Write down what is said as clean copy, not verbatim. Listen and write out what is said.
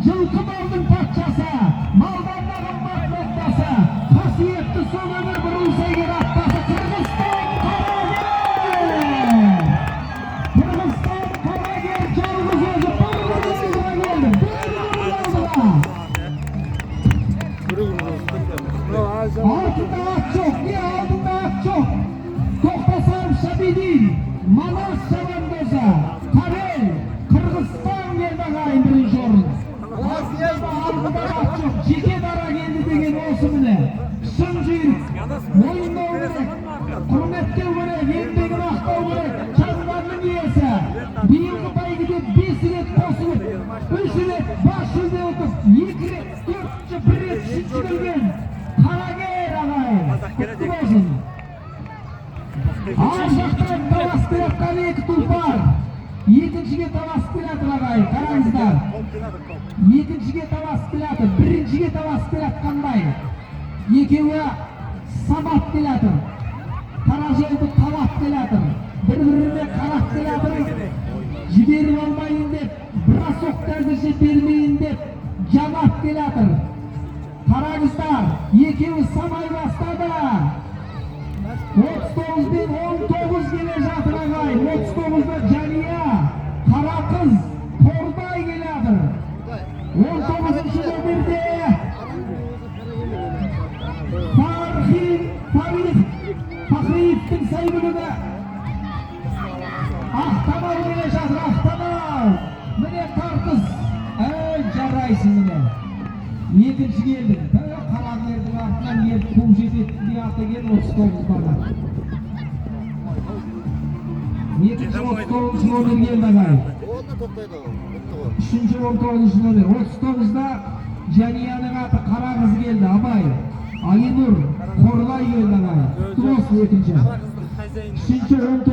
Жылқы малдың патшасы, малдандағы мат ноқтасы, қасиетті сол өмір бұрылса егер аттасы Қырғызстан Қарагер жалғыз өзі Altında at çok, ne altında at çok. Toxtasam Şabidin, Manas Şabandoza, Karel, Kırgızstan geldi ağayın birinci orun. Altında at çok, jeke dara geldi degen olsun mine. Şıncıyır, moyundağı gerek, kurmettev gerek, еңбегін ақтау gerek, çazılarının iyesi. Biyilgi baygıda 5 ret қосылып, 3 ret baş жүлде ұтып, 2 ret, 4-ші, 1 ret үшінші келген. Қарагер ағайын, құтты болсын. Ар жақтан талас бератқан екі тұлпар. Екіншіге талас бератыр ағайын, қараңыздар. Екіншіге талас бератыр, біріншіге талас бератқандай. Екеуі сабап келатыр. Қаражайды талап келатыр. Бір-біріне қарап келатыр. Жіберіп алмайын деп, біраз оқтарды бермейін деп, жамап келатыр. Қараңыздар, екеуі самай бастады. 39 бен 19 келе жатыр ағайын. 39-да Жания, қара қыз, Тордай келе жатыр. 19-ші нөмірде Фахриевтің сәйгүлігі Ақтамал келе жатыр, Ақтамал. Міне тартыс. Жарайсың міне. Екінші келді. Қарагердің артынан келіп қуып жетеді дей аты келді 39 барға. Екінші 39 номер келді ағайын. Үшінші 19 номер. 39-да Жанияның аты қара қыз келді, Абай. Айнұр, Қорлай келді ағайын. Құтты болсын екінші. Үшінші 19